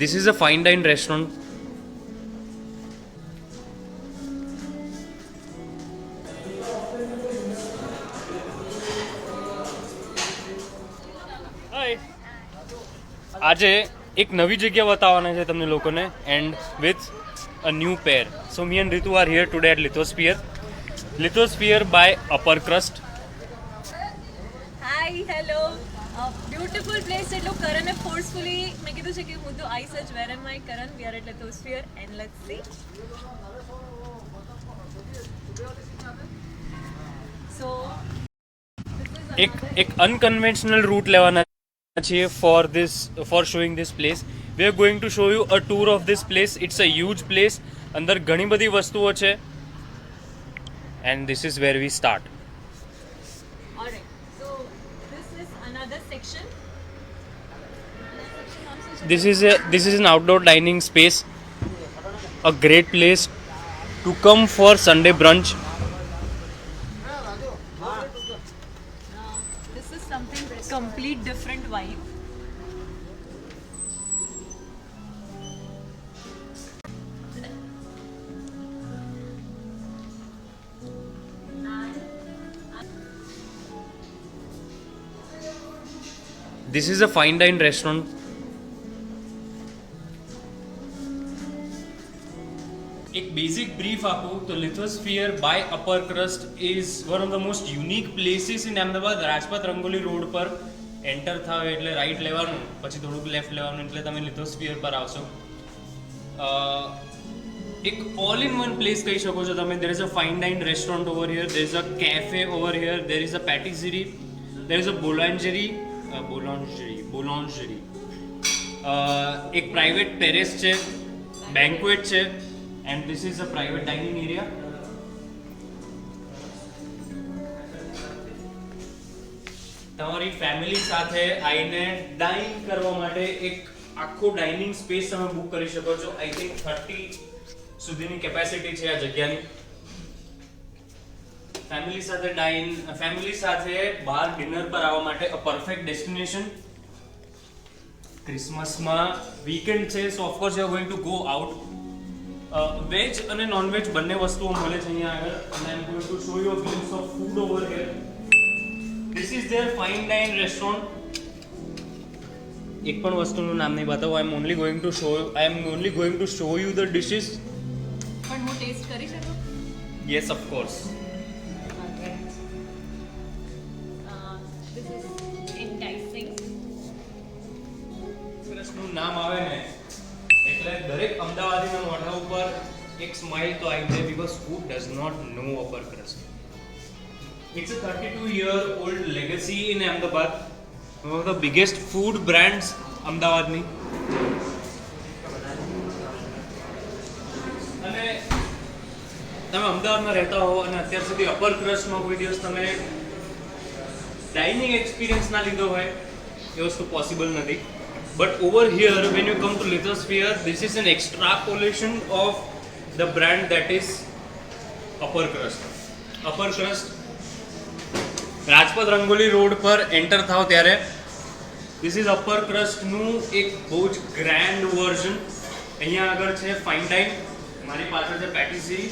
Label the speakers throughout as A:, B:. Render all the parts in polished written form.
A: This is a fine dine restaurant. આજે એક નવી જગ્યા બતાવવાના છે તમને લોકોને and with a new pair. So me and Ritu are here today at Lithosphere by Upper Crust.
B: Hi hello beautiful place. એટલું કરને ફોર્સફુલી મેં કીધું છે કે હું તો આઈસ જ વેર એમ આઈ કરન we are at Lithosphere and let's see. So
A: એક અનકન્વેન્શનલ રૂટ લેવાના છીએ for showing this place. We are going to show you a tour of this place. It's a huge place. અંદર ઘણી બધી વસ્તુઓ છે and this is where we start.
B: alright, so this is another section.
A: This is an outdoor dining space, a great place to come for Sunday brunch.
B: This is something complete different vibe.
A: This is a fine dine restaurant. એક basic brief આપું તો Lithosphere by Upper Crust is one of the most unique places in Ahmedabad. Rajpath Rangoli road પર enter થાવ એટલે right લેવાનું, પછી થોડુંક left લેવાનું એટલે તમે લિથોસ્ફિયર પર આવશો. એક ઓલ ઇન વન પ્લેસ કહી શકો છો તમે. There is a fine dine restaurant over here, there is a cafe over here, there is a patisserie, there is a boulangerie. એક પ્રાઇવેટ ટેરેસ છે, બેન્ક્વેટ છે, and this is a private dining area. તમારી family સાથે આવીને ડાઇન કરવા માટે એક આખો ડાઇનિંગ સ્પેસ તમે બુક કરી શકો છો. આઈ થિંક 30 સુધીની કેપેસિટી છે આ જગ્યાની. ફેમિલી સાથે બહાર ડિનર પર આવવા માટે અ પરફેક્ટ ડેસ્ટિનેશન. ક્રિસમસમાં વીકેન્ડ છે, so of course you are going to go out. Veg અને નોનવેજ બંને વસ્તુઓ મળે છે અહીંયા આગળ. અને I am going to show you a glimpse of food over here. This is their fine dine restaurant. એક પણ વસ્તુનું નામ નહીં બતાવું. I am only going to show you the dishes.
B: પણ હું ટેસ્ટ કરી શકું?
A: Yes of course.
B: This is enticing.
A: નું નામ આવે ને એટલે દરેક અમદાવાદીના મોઢા ઉપર એક સ્માઇલ તો આવી જાય, because who does not know upper crust. It's a 32-year old legacy in Ahmedabad, one of the biggest food brands અમદાવાદની. અને તમે અમદાવાદમાં રહેતા હો અને અત્યાર સુધી અપર ક્રસ્ટમાં કોઈ દિવસ તમે ડાઇનિંગ એક્સપિરિયન્સ ના લીધો હોય એ વસ્તુ પોસિબલ નથી. But over here, when you come to Lithosphere, this is an extrapolation of the brand that is Upper Crust. Upper Crust, Rajpath Rangoli road પર એન્ટર થાવ ત્યારે this is Upper Crust નું એક બહુ જ ગ્રેન્ડ વર્ઝન. અહીંયા આગળ છે ફાઇન ડાઇન, મારી પાછળ છે પેટિસરી.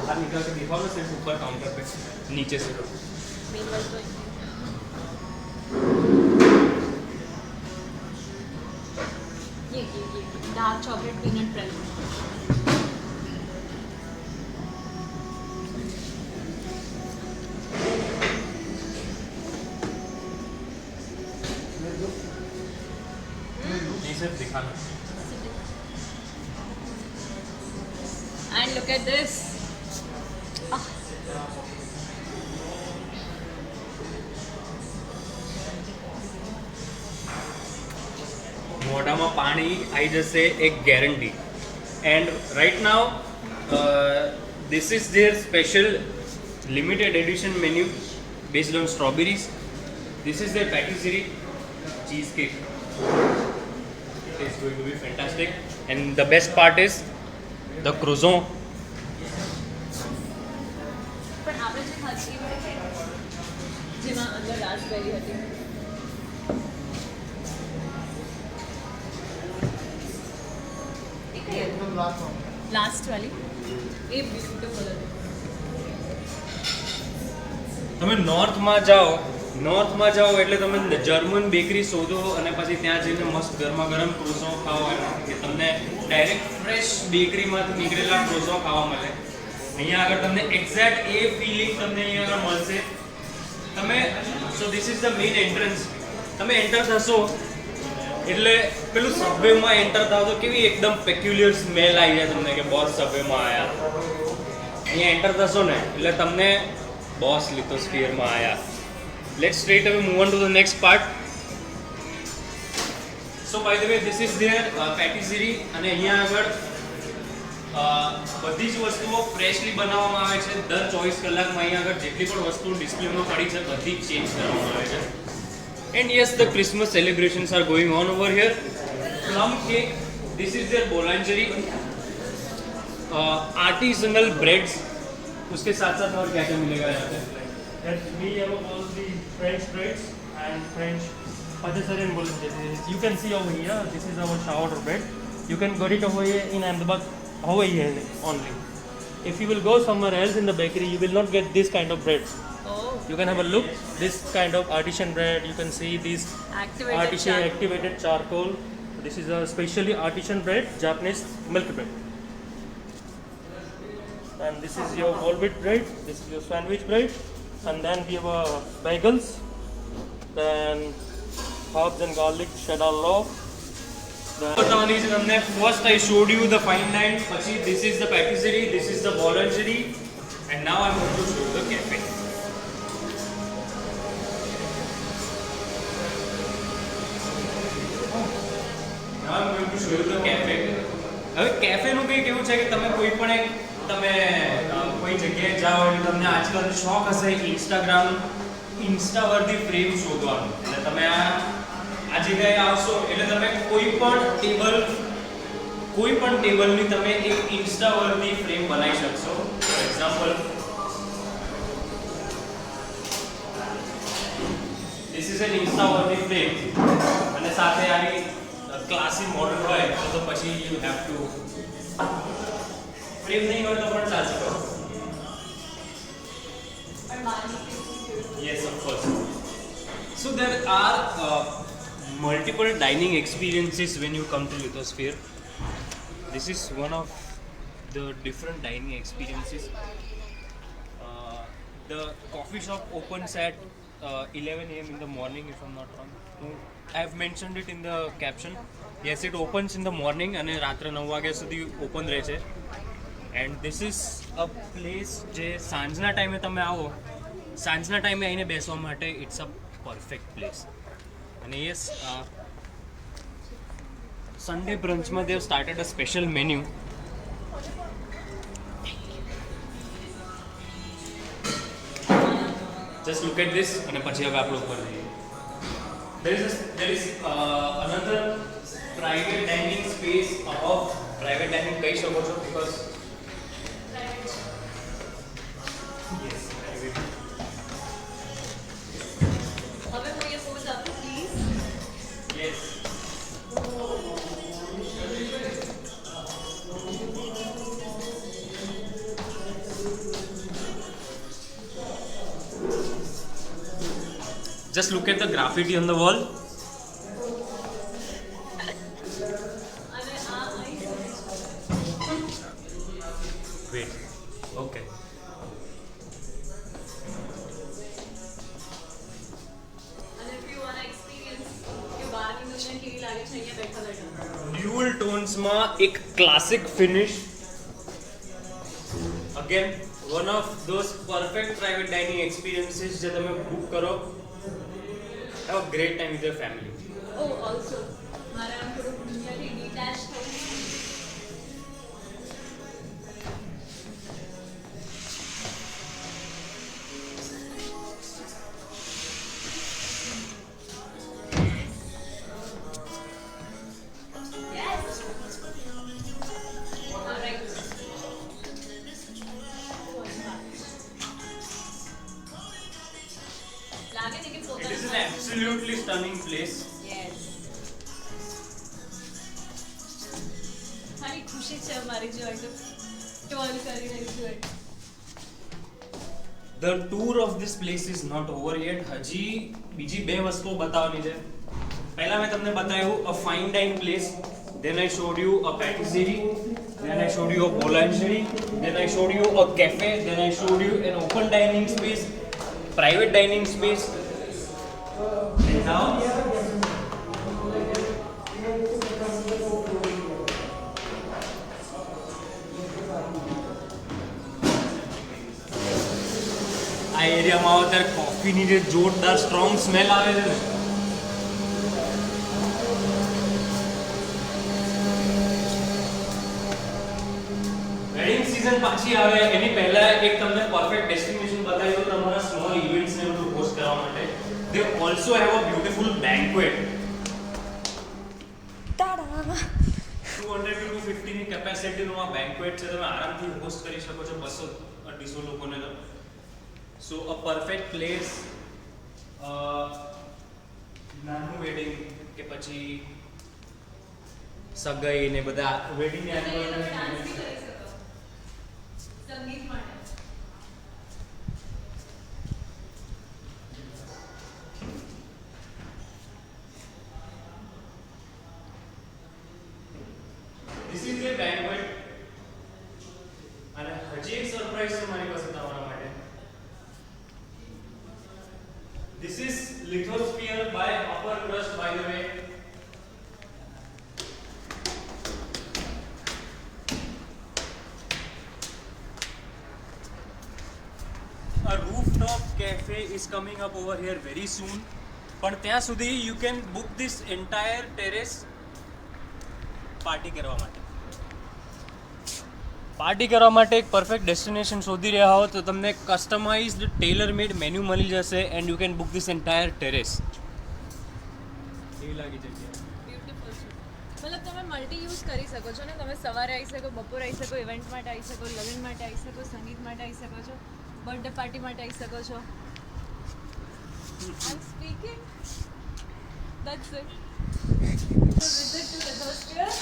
A: બહાર નીકળ કે દેખાવ ને સિર્ફ ઉપર કાઉન્ટર पे नीचे से लो.
B: ये डार्क चॉकलेट पीनट प्रेस.
A: ये सिर्फ दिखाना.
B: And look at this.
A: મોઢામાં પાણી આવી જશે એક guarantee. And right now this is their special limited edition menu based on strawberries. This is their patisserie cheesecake. It is going to be fantastic. And the best part is the croissant.
B: પણ આપણે જે ખાધી જેમાં અંદર raspberry હતી. Last વાલી એ beautiful હતી.
A: તમે નોર્થમાં જાઓ એટલે તમે જર્મન બેકરી શોધો અને પછી ત્યાં જઈને મસ્ત ગરમા ગરમ ક્રોસો ખાઓ કે તમને ડાયરેક્ટ ફ્રેશ બેકરીમાંથી નીકળેલા ક્રોસો ખાવા મળે. અહીંયા આગળ તમને એક્ઝેક્ટ એ ફિલિંગ તમને અહીંયા આગળ મળશે. તમે so this is the main entrance. તમે એન્ટર થશો એટલે પેલું સબવેમાં એન્ટર થાવ તો કેવી એકદમ પેક્યુલિયર સ્મેલ આવી જાય તમને કે બોસ સબવેમાં આવ્યા. અહીંયા એન્ટર થશો ને એટલે તમને બોસ લિથોસ્ફિયરમાં આવ્યા. Let's straight away move on to the next part. So by the way this is their patisserie અને અહીંયા આગળ બધી જ વસ્તુઓ ફ્રેશલી બનાવવામાં આવે છે. દર 24 કલાકમાં અહીંયા આગળ જેટલી પણ વસ્તુ ડિસ્પ્લેમાં પડી છે બધી ચેન્જ કરવામાં આવે છે. And yes, the Christmas celebrations are going on over here. Plum cake, this is their boulangerie. Artisanal breads. उसके साथ साथ और क्या क्या मिलेगा यहाँ पे?
C: That we have all the French breads and French Pakistani boulangeries. You can see over here, this is our sourdough bread. You can get it over here in Ahmedabad, over here only. If you will go somewhere else in the bakery, you will not get this kind of bread.
B: Oh,
C: You can have a look. This kind of artisan bread. You can see this
B: activated
C: artisan
B: charcoal.
C: activated charcoal. This is a specially artisan bread, Japanese milk bread. And this is your whole wheat bread. This is your sandwich bread. And then we have bagels. Then herbs and garlic cheddar loaf.
A: બતાવવાની છે તમને. First I showed you the fine dine, પછી this is the patisserie, this is the boulangerie and now I am going to show you the cafe. Now I am going to show you the cafe. હવે કેફેનું કંઈક એવું છે કે તમે કોઈ પણ એક કોઈ જગ્યાએ જાઓ એટલે તમને આજકાલ શોખ હશે ઇન્સ્ટા વર્ધી ફ્રેમ શોધવાનું. એટલે તમે આ જગ્યાએ આવશો એટલે તમે કોઈ પણ ટેબલની તમે એક ઇન્સ્ટા વર્ધી ફ્રેમ બનાવી શકશો. For example this is an Insta worthy frame અને સાથે આવી ક્લાસી મોડલ હોય તો પછી યુ હેવ ટુ ફ્રેમ નહીં હોય તો પણ ચાલશે. Yes, of course. So there are multiple dining experiences when you come to Lithosphere. This is one of the different dining experiences. The coffee shop opens at 11 a.m. in the morning, if I'm not wrong. I have mentioned it in the caption. Yes, it opens in the morning and રાત્રે 9 વાગ્યા સુધી open રહે છે. And this is a place જે સાંજના ટાઈમે તમે આવો, સાંજના ટાઈમે આવીને બેસવા માટે ઇટ્સ અ પરફેક્ટ પ્લેસ. અને યસ, સન્ડે બ્રંચમાં they've started a special menu. Just look at this અને પછી હવે આપણે ઉપર જઈએ. there is another private dining space above. Private dining કહી શકો છો because yes, private.
B: હવે હું એ પોઝ આપું please.
A: Yes. Just look at the graffiti on the wall.
B: અને આ આઈ
A: Wait. Okay.
B: અને if you want to experience કે બહારની દુનિયા કેવી લાગે છે અહીંયા બેઠા બેઠા.
A: Dual tones માં એક classic finish. Again, one of those perfect private dining experiences જે તમે book કરો. Have a great time with your family.
B: Oh also મારે આમ થોડું દુનિયાથી ડિટેચ થવું. Yes. All right. લાગે છે કે
A: It is an
B: પોતાનું
A: absolutely stunning place.
B: યસ. ખાલી ખુશી છે અમારી મારી જેવા એકદમ ટર્ન કરીને enjoy.
A: The tour of this place is not over yet. હજી બીજી બે વસ્તુઓ બતાવવાની છે. પહેલા મેં તમને બતાવ્યું a fine dine place, then I showed you a patisserie, then I showed you a boulangerie, then I showed you a cafe, then I showed you an open dining space, private dining space, and now આ એરિયામાં આવો ત્યારે કોફીની જે જોરદાર strong smell આવે છે ને, wedding season પાછી આવે એની પહેલા એક તમને પરફેક્ટ ડેસ્ટિનેશન બતાવી દઉં તમારા સ્મોલ ઇવેન્ટ્સ ને બધું હોસ્ટ કરવા માટે. They also have a beautiful banquet. 200 to 250 ની કેપેસિટીનું આ બેન્ક્વેટ છે. તમે આરામથી હોસ્ટ કરી શકો છો 200-250 લોકોને. તો સો અ પરફેક્ટ પ્લેસ નાનું વેડિંગ કે પછી સગાઈ ને બધા વેડિંગ
B: ડાન્સ બી કરી શકો સંગીત માટે.
A: This is a banquet. અને હજી એક સરપ્રાઈઝ છે મારી પાસે તમારા માટે. This is lithosphere by upper crust, by the way. A rooftop cafe is coming up over here very soon. પણ ત્યાં સુધી you can book this entire terrace party કરવા માટે. પાર્ટી કરવા માટે એક પરફેક્ટ ડેસ્ટિનેશન શોધી રહ્યા હો તો તમને કસ્ટમાઇઝ્ડ ટેલર મેડ મેન્યુ મળી જશે and you can book this entire terrace. એવી લાગી જગ્યા.
B: બ્યુટીફુલ છે. મતલબ તમે મલ્ટી યુઝ કરી શકો છો ને. તમે સવારે આવી શકો, બપોરે આવી શકો, ઇવેન્ટ માટે આવી શકો, લગ્ન માટે આવી શકો, સંગીત માટે આવી શકો છો, બર્થડે પાર્ટી માટે આવી શકો છો. I'm speaking. That's it. So visit to Lithosphere.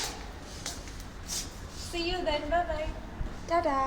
B: See you then. Bye bye.
D: Ta-da!